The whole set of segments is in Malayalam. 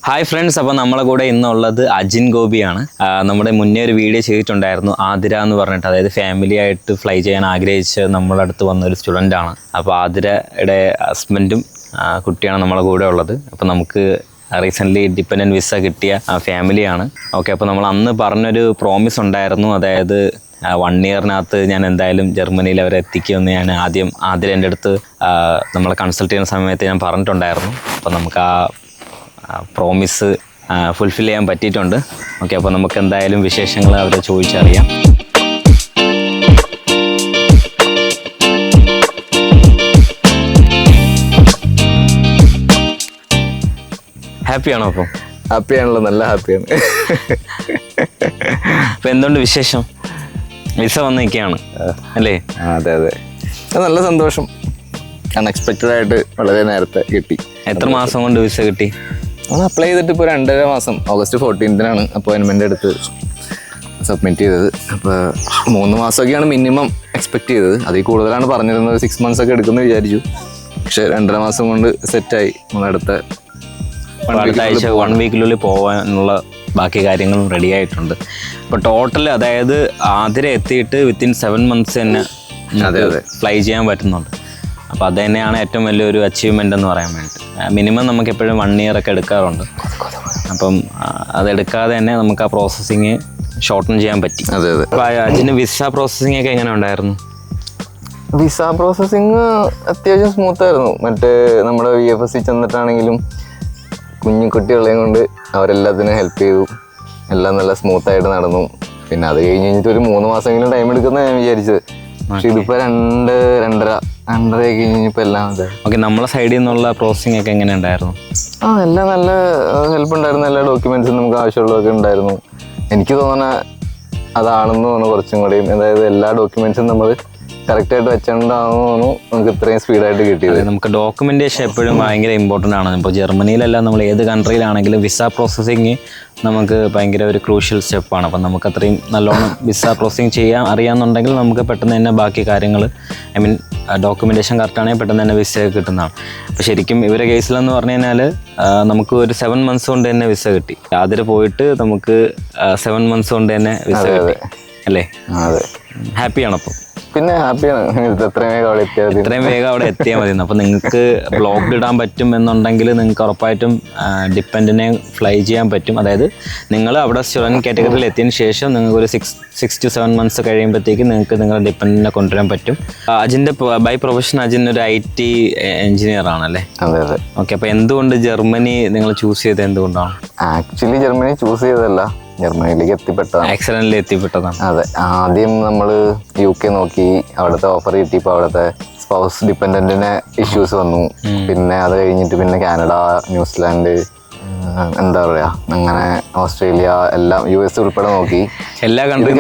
ഹായ് ഫ്രണ്ട്സ്, അപ്പോൾ നമ്മളെ കൂടെ ഇന്നുള്ളത് അജിൻ ഗോപിയാണ്. നമ്മുടെ മുന്നേ ഒരു വീഡിയോ ചെയ്തിട്ടുണ്ടായിരുന്നു ആതിര എന്ന് പറഞ്ഞിട്ട്, അതായത് ഫാമിലി ആയിട്ട് ഫ്ലൈ ചെയ്യാൻ ആഗ്രഹിച്ച് നമ്മളെ അടുത്ത് വന്നൊരു സ്റ്റുഡൻ്റാണ്. അപ്പോൾ ആതിരയുടെ ഹസ്ബൻഡും കുട്ടിയാണ് നമ്മളെ കൂടെ ഉള്ളത്. അപ്പോൾ നമുക്ക് റീസെൻ്റ്ലി ഡിപ്പെൻഡൻറ്റ് വിസ കിട്ടിയ ഫാമിലിയാണ്. ഓക്കെ, അപ്പോൾ നമ്മൾ അന്ന് പറഞ്ഞൊരു പ്രോമിസ് ഉണ്ടായിരുന്നു, അതായത് 1 ഇയറിനകത്ത് ഞാൻ എന്തായാലും ജർമ്മനിയിൽ അവരെ എത്തിക്കുമെന്ന് ഞാൻ ആദ്യം എൻ്റെ അടുത്ത് നമ്മളെ കൺസൾട്ട് ചെയ്യുന്ന സമയത്ത് ഞാൻ പറഞ്ഞിട്ടുണ്ടായിരുന്നു. അപ്പോൾ നമുക്ക് ആ പ്രോമിസ് ഫുൾഫിൽ ചെയ്യാൻ പറ്റിയിട്ടുണ്ട്. ഓക്കെ, അപ്പോൾ നമുക്ക് എന്തായാലും വിശേഷങ്ങൾ അവരെ ചോദിച്ചറിയാം. ഹാപ്പിയാണോ? അപ്പം ഹാപ്പിയാണല്ലോ, നല്ല ഹാപ്പിയാണ്. അപ്പം എന്തുകൊണ്ട് വിശേഷം? വിസ വന്നിരിക്കുകയാണ് അല്ലേ? അതെ അതെ, നല്ല സന്തോഷം. അൺഎക്സ്പെക്റ്റഡ് ആയിട്ട് വളരെ നേരത്തെ കിട്ടി. എത്ര മാസം കൊണ്ട് വിസ കിട്ടി? നമ്മൾ അപ്ലൈ ചെയ്തിട്ട് ഇപ്പോൾ 2.5 മാസം. ഓഗസ്റ്റ് 14-നാണ് അപ്പോയിൻമെൻ്റ് എടുത്ത് സബ്മിറ്റ് ചെയ്തത്. അപ്പോൾ 3 മാസമൊക്കെയാണ് മിനിമം എക്സ്പെക്ട് ചെയ്തത്. അതിൽ കൂടുതലാണ് പറഞ്ഞിരുന്നത്. 6 months ഒക്കെ എടുക്കുമെന്ന് വിചാരിച്ചു. പക്ഷേ 2.5 മാസം കൊണ്ട് സെറ്റായി. നമ്മളടുത്ത അടുത്താഴ്ച 1 വീക്കിനുള്ളിൽ പോകാനുള്ള ബാക്കി കാര്യങ്ങളും റെഡി ആയിട്ടുണ്ട്. അപ്പോൾ ടോട്ടൽ, അതായത് ആതിര എത്തിയിട്ട് വിത്തിൻ 7 months തന്നെ ഫ്ലൈ ചെയ്യാൻ പറ്റുന്നുണ്ട്. അപ്പോൾ അത് തന്നെയാണ് ഏറ്റവും വലിയൊരു അച്ചീവ്മെൻ്റ് എന്ന് പറയാൻ വേണ്ടിയിട്ട്. മിനിമം നമുക്ക് എപ്പോഴും 1 year ഒക്കെ എടുക്കാറുണ്ട്. അപ്പം അതെടുക്കാതെ തന്നെ നമുക്ക് ആ പ്രോസസ്സിങ് ഷോർട്ടൺ ചെയ്യാൻ പറ്റി. അതെ അതെ. അപ്പോൾ അതിന് വിസ പ്രോസസ്സിങ് ഒക്കെ എങ്ങനെ ഉണ്ടായിരുന്നു? വിസ പ്രോസസ്സിങ് അത്യാവശ്യം സ്മൂത്തായിരുന്നു. മറ്റേ നമ്മുടെ VFS ചെന്നിട്ടാണെങ്കിലും കുഞ്ഞു കുട്ടികളെയും കൊണ്ട് അവരെല്ലാത്തിനും ഹെൽപ്പ് ചെയ്തു. എല്ലാം നല്ല സ്മൂത്തായിട്ട് നടന്നു. പിന്നെ അത് കഴിഞ്ഞിട്ട് ഒരു 3 മാസമെങ്കിലും ടൈം എടുക്കുന്ന ഞാൻ വിചാരിച്ചത്. പക്ഷെ ഇതിപ്പോൾ 2.5 കഴിഞ്ഞപ്പോൾ എല്ലാം അതെ. ഓക്കെ, നമ്മളെ സൈഡിൽ നിന്നുള്ള പ്രോസസ്സിങ് ഒക്കെ എങ്ങനെ ഉണ്ടായിരുന്നു? എല്ലാം നല്ല ഹെൽപ്പ് ഉണ്ടായിരുന്നു. എല്ലാ ഡോക്യുമെൻറ്റ്സും നമുക്ക് ആവശ്യമുള്ളതൊക്കെ ഉണ്ടായിരുന്നു. എനിക്ക് തോന്നുന്ന അതാണെന്ന് തോന്നുന്നു കുറച്ചും കൂടെയും. അതായത് എല്ലാ ഡോക്യുമെൻറ്റ്സും നമ്മൾ കറക്റ്റായിട്ട് വെച്ചിട്ടുണ്ടാകുന്നു തോന്നുന്നു നമുക്ക് ഇത്രയും സ്പീഡായിട്ട് കിട്ടിയത്. നമുക്ക് ഡോക്യുമെൻറ്റേഷൻ എപ്പോഴും ഭയങ്കര ഇമ്പോർട്ടൻ്റ് ആണ്. ഇപ്പോൾ ജർമ്മനിയിലല്ല, നമ്മൾ ഏത് കൺട്രിയിലാണെങ്കിലും വിസ പ്രോസസ്സിങ് നമുക്ക് ഭയങ്കര ഒരു ക്രൂഷ്യൽ സ്റ്റെപ്പാണ്. അപ്പം നമുക്ക് അത്രയും നല്ലോണം വിസ പ്രോസസ്സിങ് ചെയ്യാൻ അറിയാമെന്നുണ്ടെങ്കിൽ നമുക്ക് പെട്ടെന്ന് തന്നെ ബാക്കി കാര്യങ്ങൾ, ഐ മീൻ ഡോക്യുമെൻറ്റേഷൻ കറക്റ്റാണെങ്കിൽ പെട്ടെന്ന് തന്നെ വിസ കിട്ടുന്നതാണ്. അപ്പോൾ ശരിക്കും ഇവരുടെ കേസിലെന്ന് പറഞ്ഞു കഴിഞ്ഞാൽ നമുക്ക് ഒരു 7 months കൊണ്ട് തന്നെ വിസ കിട്ടി. അതിൽ പോയിട്ട് നമുക്ക് 7 months കൊണ്ട് തന്നെ വിസ കിട്ടി അല്ലേ? അതെ. ഹാപ്പിയാണോ അപ്പം? പിന്നെ ഹാപ്പിയാണ്. ഇത്രയും വേഗം അവിടെ എത്തിയാൽ മതി. അപ്പോൾ നിങ്ങൾക്ക് ബ്ലോഗ് ഇടാൻ പറ്റും എന്നുണ്ടെങ്കിൽ നിങ്ങൾക്ക് ഉറപ്പായിട്ടും ഡിപ്പെൻഡിനെ ഫ്ലൈ ചെയ്യാൻ പറ്റും. അതായത് നിങ്ങൾ അവിടെ സ്റ്റുഡൻറ്റ് കാറ്റഗറിയിൽ എത്തിയതിന് ശേഷം നിങ്ങൾക്ക് ഒരു 6 to 7 months കഴിയുമ്പോഴത്തേക്ക് നിങ്ങൾക്ക് നിങ്ങളുടെ ഡിപ്പെൻഡിനെ കൊണ്ടുവരാൻ പറ്റും. അജിൻ്റെ ബൈ പ്രൊഫഷൻ അജിൻ ഒരു IT എഞ്ചിനീയർ ആണല്ലേ? അതെ അതെ. ഓക്കെ, അപ്പോൾ എന്തുകൊണ്ട് ജർമ്മനി നിങ്ങൾ ചൂസ് ചെയ്തത്? എന്തുകൊണ്ടാണ്? ആക്ച്വലി ജർമ്മനി ചൂസ് ചെയ്തതല്ല, ജർമ്മനിയിലേക്ക് എത്തിപ്പെട്ടതാണ്. ആക്സിഡന്റിൽ എത്തിപ്പെട്ടതാണ്. അതെ. ആദ്യം നമ്മൾ UK നോക്കി, അവിടുത്തെ ഓഫർ കിട്ടിയപ്പോൾ അവിടുത്തെ സ്പൗസ് ഡിപ്പെൻഡന്റിന് ഇഷ്യൂസ് വന്നു. പിന്നെ അത് കഴിഞ്ഞിട്ട് പിന്നെ കാനഡ, ന്യൂസിലാൻഡ്, എന്താ പറയാ, അങ്ങനെ ഓസ്ട്രേലിയ, എല്ലാം US ഉൾപ്പെടെ നോക്കി. എല്ലാ കൺട്രിയും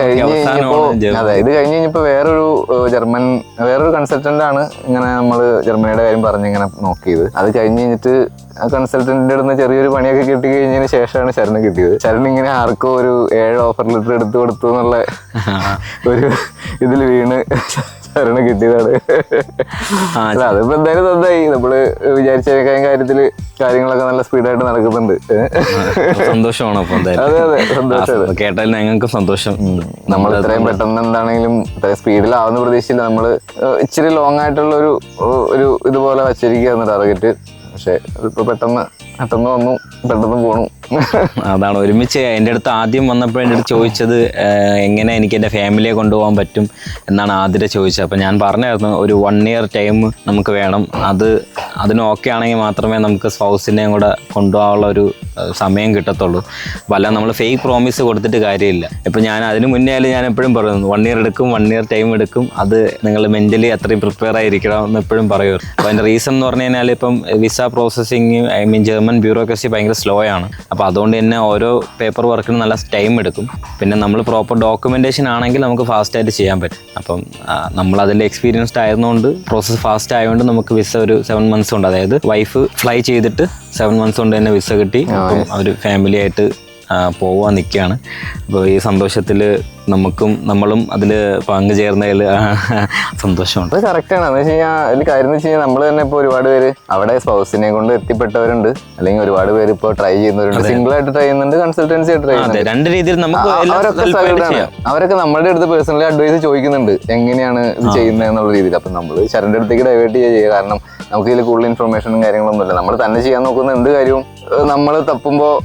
അതെ. ഇത് കഴിഞ്ഞ് കഴിഞ്ഞപ്പോൾ വേറൊരു കൺസൾട്ടന്റ് ആണ് ഇങ്ങനെ നമ്മൾ ജർമ്മനിയുടെ കാര്യം പറഞ്ഞ് ഇങ്ങനെ നോക്കിയത്. അത് കഴിഞ്ഞ് കഴിഞ്ഞിട്ട് ആ കൺസൾട്ടന്റിന്റെ അടുത്ത് ചെറിയൊരു പണിയൊക്കെ കിട്ടി കഴിഞ്ഞതിന് ശേഷമാണ് ശരണ് കിട്ടിയത്. ശരൺ ഇങ്ങനെ ആർക്കോ ഒരു 7 ഓഫർ ലെറ്റർ എടുത്തു കൊടുത്തു എന്നുള്ള ഒരു ഇതിൽ വീണ് ശരണ് കിട്ടിയതാണ്. അതിപ്പോ എന്തായാലും നന്നായി. നമ്മള് വിചാരിച്ച കാര്യങ്ങളൊക്കെ നല്ല സ്പീഡായിട്ട് നടക്കുന്നുണ്ട്. സന്തോഷമാണ്. അപ്പൊ അതെ അതെ, സന്തോഷമാണ്. കേട്ടാൽ ഞങ്ങൾക്ക് സന്തോഷം. നമ്മൾ ഇത്രയും പെട്ടെന്ന് എന്താണെങ്കിലും ഇത്രയും സ്പീഡിലാവുന്ന പ്രതീക്ഷയില്ല. നമ്മള് ഇച്ചിരി ലോങ് ആയിട്ടുള്ള ഒരു ഇതുപോലെ വച്ചിരിക്കുകയായിരുന്നു ടാർഗറ്റ്. പക്ഷെ അതിപ്പോ പെട്ടെന്ന് വന്നു, പെട്ടെന്ന് പോണു. അതാണ് ഒരുമിച്ച് എൻ്റെ അടുത്ത് ആദ്യം വന്നപ്പോൾ എൻ്റെ അടുത്ത് ചോദിച്ചത് എങ്ങനെ എനിക്ക് എൻ്റെ ഫാമിലിയെ കൊണ്ടുപോകാൻ പറ്റും എന്നാണ് ആദ്യം ചോദിച്ചത്. അപ്പോൾ ഞാൻ പറഞ്ഞായിരുന്നു ഒരു 1 year ടൈം നമുക്ക് വേണം. അതിന് ഓക്കെ ആണെങ്കിൽ മാത്രമേ നമുക്ക് സ്പൗസിനെയും കൂടെ കൊണ്ടുപോകാനുള്ള ഒരു സമയം കിട്ടത്തുള്ളൂ. അല്ല നമ്മൾ ഫേക്ക് പ്രോമിസ് കൊടുത്തിട്ട് കാര്യമില്ല. ഇപ്പം ഞാൻ അതിന് മുന്നേ ആയാലും ഞാൻ എപ്പോഴും പറയുന്നു 1 year എടുക്കും, 1 year ടൈം എടുക്കും. അത് നിങ്ങൾ മെൻ്റലി അത്രയും പ്രിപ്പയർ ആയിരിക്കണം എന്ന് എപ്പോഴും പറയുമായിരുന്നു. അപ്പോൾ അതിൻ്റെ റീസൺ എന്ന് പറഞ്ഞു കഴിഞ്ഞാൽ ഇപ്പം visa processing, I mean German bureaucracy ഭയങ്കര സ്ലോ ആണ്. അപ്പോൾ അതുകൊണ്ട് തന്നെ ഓരോ പേപ്പർ വർക്കിനും നല്ല ടൈം എടുക്കും. പിന്നെ നമ്മൾ പ്രോപ്പർ ഡോക്യുമെൻറ്റേഷൻ ആണെങ്കിൽ നമുക്ക് ഫാസ്റ്റായിട്ട് ചെയ്യാൻ പറ്റും. അപ്പം നമ്മളതിൽ എക്സ്പീരിയൻസ്ഡ് ആയതുകൊണ്ട് പ്രോസസ്സ് ഫാസ്റ്റ് ആയതുകൊണ്ട് നമുക്ക് വിസ ഒരു 7 months ഉണ്ട്. അതായത് വൈഫ് ഫ്ലൈ ചെയ്തിട്ട് 7 months കൊണ്ട് തന്നെ വിസ കിട്ടി. അപ്പം അവർ ഫാമിലി ആയിട്ട് പോവാൻ നിൽക്കുകയാണ്. അപ്പോൾ ഈ സന്തോഷത്തിൽ നമ്മളും അതിൽ പങ്കുചേർന്നതിൽ സന്തോഷമുണ്ട്. അത് കറക്റ്റാണ്. എന്ന് വെച്ച് കഴിഞ്ഞാൽ അതിൽ കാര്യം എന്ന് വെച്ച് കഴിഞ്ഞാൽ നമ്മൾ തന്നെ ഇപ്പോൾ ഒരുപാട് പേര് അവിടെ സ്പൗസിനെ കൊണ്ട് എത്തിപ്പെട്ടവരുണ്ട്, അല്ലെങ്കിൽ ഒരുപാട് പേര് ഇപ്പോൾ ട്രൈ ചെയ്യുന്നവരുണ്ട്, സിംഗിൾ ആയിട്ട് ട്രൈ ചെയ്യുന്നുണ്ട്, കൺസൾട്ടൻസി ആയിട്ട് ട്രൈ ചെയ്യുന്നുണ്ട്. രണ്ട് രീതിയിൽ നമുക്ക് അവരൊക്കെ നമ്മുടെ അടുത്ത് പേഴ്സണലി അഡ്വൈസ് ചോദിക്കുന്നുണ്ട് എങ്ങനെയാണ് ഇത് ചെയ്യുന്നത് എന്നുള്ള രീതിയിൽ. അപ്പം നമ്മൾ ശരൻ്റെ അടുത്തേക്ക് ഡൈവേർട്ട് ചെയ്യുക. കാരണം നമുക്ക് ഇതിൽ കൂടുതൽ ഇൻഫർമേഷനും കാര്യങ്ങളൊന്നുമില്ല. നമ്മൾ തന്നെ ചെയ്യാൻ നോക്കുന്ന എന്ത് കാര്യവും നമ്മൾ തപ്പുമ്പോൾ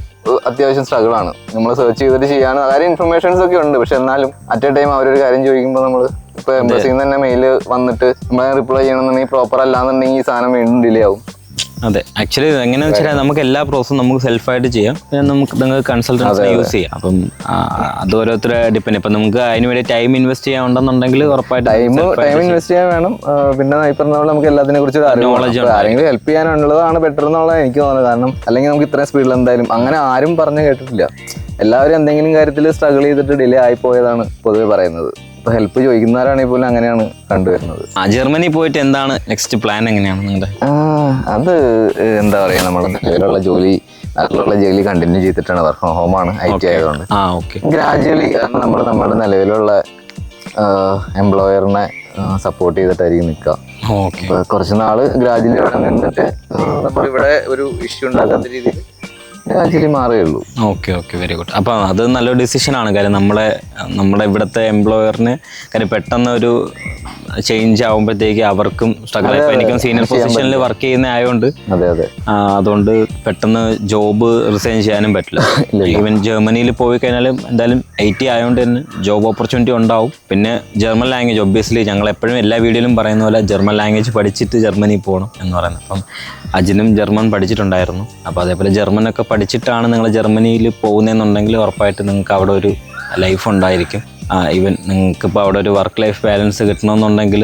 അത്യാവശ്യം സ്ട്രഗിൾ ആണ്. നമ്മൾ സെർച്ച് ചെയ്തിട്ട് ചെയ്യാൻ കാര്യം ഇൻഫർമേഷൻസ് ഒക്കെ ഉണ്ട്. പക്ഷെ എന്നാലും അറ്റ് എ ടൈം അവരൊരു കാര്യം ചോദിക്കുമ്പോൾ നമ്മൾ ഇപ്പോൾ എംബസിയിൽ നിന്ന് തന്നെ മെയിൽ വന്നിട്ട് നമ്മളെ റിപ്ലൈ ചെയ്യണമെന്നുണ്ടെങ്കിൽ പ്രോപ്പർ അല്ലാന്നുണ്ടെങ്കിൽ ഈ സാധനം വീണ്ടും ഡിലേ ആവും. അതെ, ആക്ച്വലി എങ്ങനെയാണെന്ന് വെച്ചാൽ നമുക്ക് എല്ലാ പ്രോസസ്സും നമുക്ക് സെൽഫായിട്ട് ചെയ്യാം, പിന്നെ നിങ്ങൾക്ക് കൺസൾട്ടൻസി യൂസ് ചെയ്യാം. അപ്പം അത് ഓരോരുത്തരെ ഡിപ്പെൻഡ്. ഇപ്പം നമുക്ക് അതിന് വേണ്ടി ടൈം ഇൻവെസ്റ്റ് ചെയ്യാൻ ഉണ്ടെന്നുണ്ടെങ്കിൽ ഉറപ്പായിട്ട് ടൈം ഇൻവെസ്റ്റ് ചെയ്യാൻ വേണം. പിന്നെ ഈ പറഞ്ഞ പോലെ നമുക്ക് എല്ലാത്തിനെ കുറിച്ച് ആരെങ്കിലും ഹെൽപ്പ് ചെയ്യാനുള്ളതാണ് ബെറ്റർ എന്നുള്ളത് എനിക്ക് തോന്നുന്നത്. കാരണം അല്ലെങ്കിൽ നമുക്ക് ഇത്രയും സ്പീഡിൽ എന്തായാലും അങ്ങനെ ആരും പറഞ്ഞു കേട്ടിട്ടില്ല. എല്ലാവരും എന്തെങ്കിലും കാര്യത്തിൽ സ്ട്രഗിൾ ചെയ്തിട്ട് ഡിലേ ആയിപ്പോയതാണ് പൊതുവെ പറയുന്നത്. ഇപ്പൊ ഹെൽപ്പ് ചോദിക്കുന്നവരാണെങ്കിൽ പോലും അങ്ങനെയാണ് കണ്ടുവരുന്നത്. ജർമ്മനി പോയിട്ട് എന്താണ് നെക്സ്റ്റ് പ്ലാൻ, എങ്ങനെയാണ് നിങ്ങളുടെ? അത് എന്താ പറയാ, നമ്മുടെ നിലവിലുള്ള ജോലി കണ്ടിന്യൂ ചെയ്തിട്ടാണ്. വർക്ക് ഫ്രം ഹോം ആണ്, IT ആയതുകൊണ്ട് ഗ്രാജുവലി നമ്മുടെ നിലവിലുള്ള എംപ്ലോയറിനെ സപ്പോർട്ട് ചെയ്തിട്ടായിരിക്കും നിൽക്കുക. കുറച്ച് നാള് ഗ്രാജുവലി ഇവിടെ നിന്നിട്ട് നമ്മളിവിടെ ഒരു ഇഷ്യൂ ഉണ്ടാക്കാത്ത രീതിയിൽ ഗ്രാജുവലി മാറുകയുള്ളൂ. Okay, very good. അപ്പം അത് നല്ലൊരു ഡിസിഷനാണ്. കാര്യം നമ്മുടെ ഇവിടുത്തെ എംപ്ലോയറിന് കാര്യം പെട്ടെന്ന് ഒരു ചേഞ്ച് ആകുമ്പോഴത്തേക്ക് അവർക്കും സ്ട്രഗിൾ. എനിക്കും സീനിയർ പൊസിഷനിൽ വർക്ക് ചെയ്യുന്ന ആയതുകൊണ്ട് അതുകൊണ്ട് പെട്ടെന്ന് ജോബ് റിസൈൻ ചെയ്യാനും പറ്റില്ല. ഈവൻ ജർമ്മനിയിൽ പോയി കഴിഞ്ഞാലും എന്തായാലും IT ആയതുകൊണ്ട് തന്നെ ജോബ് ഓപ്പർച്യൂണിറ്റി ഉണ്ടാവും. പിന്നെ ജർമ്മൻ ലാംഗ്വേജ് ഒബ്വിയസ്ലി ഞങ്ങൾ എപ്പോഴും എല്ലാ വീഡിയോയിലും പറയുന്ന പോലെ ജർമ്മൻ ലാംഗ്വേജ് പഠിച്ചിട്ട് ജർമ്മനി പോകണം എന്ന് പറയുന്നത്. അപ്പം അജിനും ജർമ്മൻ പഠിച്ചിട്ടുണ്ടായിരുന്നു. അപ്പോൾ അതേപോലെ ജർമ്മനൊക്കെ പഠിച്ചിട്ടാണ് നിങ്ങൾ ജർമ്മനിയിൽ പോകുന്നതെന്നുണ്ടെങ്കിൽ ഉറപ്പായിട്ട് നിങ്ങൾക്ക് അവിടെ ഒരു ലൈഫ് ഉണ്ടായിരിക്കും. ഈവൻ നിങ്ങൾക്കിപ്പോൾ അവിടെ ഒരു വർക്ക് ലൈഫ് ബാലൻസ് കിട്ടണമെന്നുണ്ടെങ്കിൽ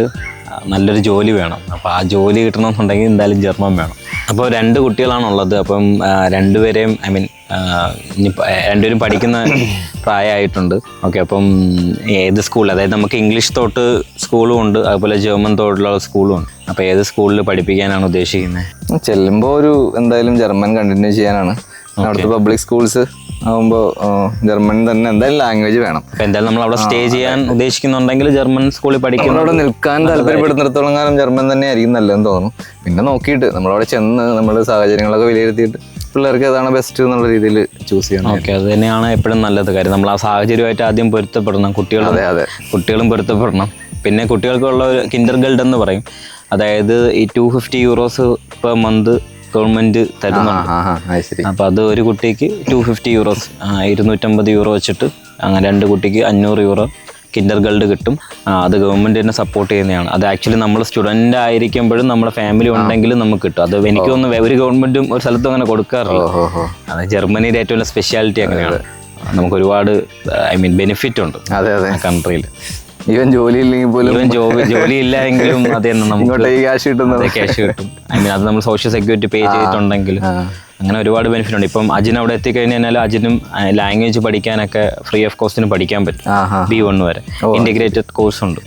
നല്ലൊരു ജോലി വേണം. അപ്പോൾ ആ ജോലി കിട്ടണമെന്നുണ്ടെങ്കിൽ എന്തായാലും ജർമ്മൻ വേണം. അപ്പോൾ 2 കുട്ടികളാണുള്ളത്. അപ്പം രണ്ടുപേരെയും രണ്ടുപേരും പഠിക്കുന്ന പ്രായമായിട്ടുണ്ട്. ഓക്കെ, അപ്പം ഏത് സ്കൂളിൽ, അതായത് നമുക്ക് ഇംഗ്ലീഷ് തൊട്ട് സ്കൂളും ഉണ്ട്, അതുപോലെ ജർമ്മൻ തൊട്ടുള്ള സ്കൂളും ഉണ്ട്. അപ്പോൾ ഏത് സ്കൂളിൽ പഠിപ്പിക്കാനാണ് ഉദ്ദേശിക്കുന്നത്? ചെല്ലുമ്പോൾ ഒരു എന്തായാലും ജർമ്മൻ കണ്ടിന്യൂ ചെയ്യാനാണ്. അവിടുത്തെ പബ്ലിക് സ്കൂൾസ് ആകുമ്പോൾ ജർമ്മൻ തന്നെ എന്തായാലും ലാംഗ്വേജ് വേണം. എന്തായാലും നമ്മൾ അവിടെ സ്റ്റേ ചെയ്യാൻ ഉദ്ദേശിക്കുന്നുണ്ടെങ്കിൽ ജർമ്മൻ സ്കൂളിൽ പഠിക്കണം. അവിടെ നിൽക്കാൻ താല്പര്യപ്പെടുന്നിടത്തോളം കാലം ജർമ്മൻ തന്നെ ആയിരിക്കും നല്ലതെന്ന് തോന്നുന്നു. പിന്നെ നോക്കിയിട്ട് നമ്മളവിടെ ചെന്ന് നമ്മുടെ സാഹചര്യങ്ങളൊക്കെ വിലയിരുത്തിയിട്ട് പിള്ളേർക്ക് ഏതാണ് ബെസ്റ്റ് എന്നുള്ള രീതിയിൽ ചൂസ് ചെയ്യണം. ഓക്കെ, അത് തന്നെയാണ് എപ്പോഴും നല്ലത്. കാര്യം നമ്മൾ ആ സാഹചര്യമായിട്ട് ആദ്യം പൊരുത്തപ്പെടണം. കുട്ടികളും പൊരുത്തപ്പെടണം. പിന്നെ കുട്ടികൾക്കുള്ള ഒരു കിൻഡർഗാർട്ടൻ എന്ന് പറയും. അതായത് ഈ €250 പെർ മന്ത് ഗവൺമെന്റ് തരുന്നുണ്ട്. അപ്പൊ അത് ഒരു കുട്ടിക്ക് €250, €250 വെച്ചിട്ട് അങ്ങനെ 2 കുട്ടിക്ക് €500 കിൻഡർഗാർട്ടൻ കിട്ടും. അത് ഗവൺമെന്റ് തന്നെ സപ്പോർട്ട് ചെയ്യുന്നതാണ്. അത് ആക്ച്വലി നമ്മൾ സ്റ്റുഡന്റ് ആയിരിക്കുമ്പോഴും നമ്മുടെ ഫാമിലി ഉണ്ടെങ്കിലും നമുക്ക് കിട്ടും. അത് എനിക്ക് തോന്നുന്നു ഒരു ഗവൺമെന്റും ഒരു സ്ഥലത്തും അങ്ങനെ കൊടുക്കാറില്ല. അത് ജർമ്മനിയുടെ ഏറ്റവും വലിയ സ്പെഷ്യാലിറ്റി അങ്ങനെയാണ്. നമുക്ക് ഒരുപാട് ബെനിഫിറ്റ് ഉണ്ട് കൺട്രിയിൽ. ഈവൻ ജോലി ഇല്ലെങ്കിൽ പോലും ജോലി ഇല്ല എങ്കിലും അത് തന്നെ നമുക്ക് ക്യാഷ് കിട്ടും. അത് നമ്മൾ സോഷ്യൽ സെക്യൂരിറ്റി പേ ചെയ്തിട്ടുണ്ടെങ്കിൽ അങ്ങനെ ഒരുപാട് ബെനിഫിറ്റ് ഉണ്ട്. ഇപ്പം അജിൻ അവിടെ എത്തിക്കഴിഞ്ഞാൽ അജിനും ലാംഗ്വേജ് പഠിക്കാനൊക്കെ ഫ്രീ ഓഫ് കോസ്റ്റിന് പഠിക്കാൻ പറ്റും. B1 വരെ ഇന്റഗ്രേറ്റഡ് കോഴ്സ് ഉണ്ട്.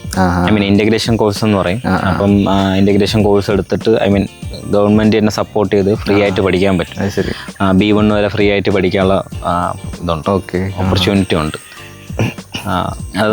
ഇന്റഗ്രേഷൻ കോഴ്സ് എന്ന് പറയും. അപ്പം ഇന്റഗ്രേഷൻ കോഴ്സ് എടുത്തിട്ട് ഗവൺമെന്റ് തന്നെ സപ്പോർട്ട് ചെയ്ത് ഫ്രീ ആയിട്ട് പഠിക്കാൻ പറ്റും. B1 വരെ ഫ്രീ ആയിട്ട് പഠിക്കാനുള്ള ഇതുണ്ട്, ഓപ്പർച്യൂണിറ്റി ഉണ്ട്.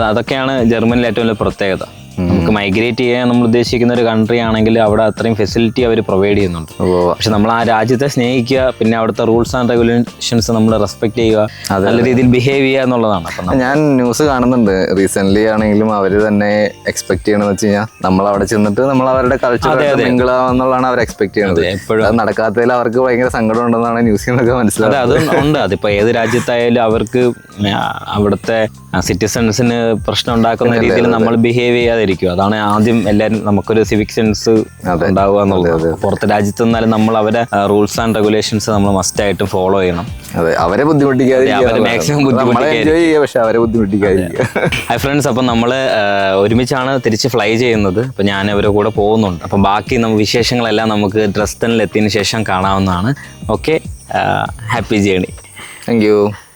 അതൊക്കെയാണ് ജർമ്മനിലെ ഏറ്റവും വലിയ പ്രത്യേകത. നമുക്ക് മൈഗ്രേറ്റ് ചെയ്യാൻ നമ്മൾ ഉദ്ദേശിക്കുന്ന ഒരു കൺട്രി ആണെങ്കിൽ അവിടെ അത്രയും ഫെസിലിറ്റി അവർ പ്രൊവൈഡ് ചെയ്യുന്നുണ്ട്. പക്ഷെ നമ്മൾ ആ രാജ്യത്തെ സ്നേഹിക്കുക, പിന്നെ അവിടുത്തെ റൂൾസ് ആൻഡ് റെഗുലേഷൻസ് നമ്മൾ റെസ്പെക്ട് ചെയ്യുക, നല്ല രീതിയിൽ ബിഹേവ് ചെയ്യുക എന്നുള്ളതാണ്. അപ്പം ഞാൻ ന്യൂസ് കാണുന്നുണ്ട് റീസെന്റ് ആണെങ്കിലും അവർ തന്നെ എക്സ്പെക്ട് ചെയ്യണമെന്ന് വെച്ച് കഴിഞ്ഞാൽ നമ്മൾ അവിടെ ചെന്നിട്ട് നമ്മൾ അവരുടെ കൾച്ചർ മിങ്കിളാവുന്നുള്ളതാണ് അവർ എക്സ്പെക്ട് ചെയ്യുന്നത്. എപ്പോഴും അത് നടക്കാത്തതിൽ അവർക്ക് ഭയങ്കര സങ്കടം ഉണ്ടെന്നാണ് ന്യൂസിൽ നിന്നൊക്കെ മനസ്സിലായത്. അതും ഉണ്ട്. അതിപ്പോൾ ഏത് രാജ്യത്തായാലും അവർക്ക് അവിടുത്തെ സിറ്റിസൺസിന് പ്രശ്നം ഉണ്ടാക്കുന്ന രീതിയിൽ നമ്മൾ ബിഹേവ് ചെയ്യാതിരിക്കും. അതാണ് ആദ്യം എല്ലാവരും നമുക്കൊരു സിവിക് സെൻസ് ഉണ്ടാവുക എന്നുള്ളത്. പുറത്തെ രാജ്യത്ത് നിന്നാലും നമ്മൾ അവരെ റൂൾസ് ആൻഡ് റെഗുലേഷൻസ് നമ്മൾ മസ്റ്റ് ആയിട്ട് ഫോളോ ചെയ്യണം. അവരെ മാക്സിമം ഹായ് ഫ്രണ്ട്സ്, അപ്പം നമ്മൾ ഒരുമിച്ചാണ് തിരിച്ച് ഫ്ലൈ ചെയ്യുന്നത്. അപ്പം ഞാൻ അവരുടെ കൂടെ പോകുന്നുണ്ട്. അപ്പം ബാക്കി വിശേഷങ്ങളെല്ലാം നമുക്ക് ഡ്രസ്തനിൽ എത്തിയതിനു ശേഷം കാണാവുന്നതാണ്. Okay, happy journey. Thank you.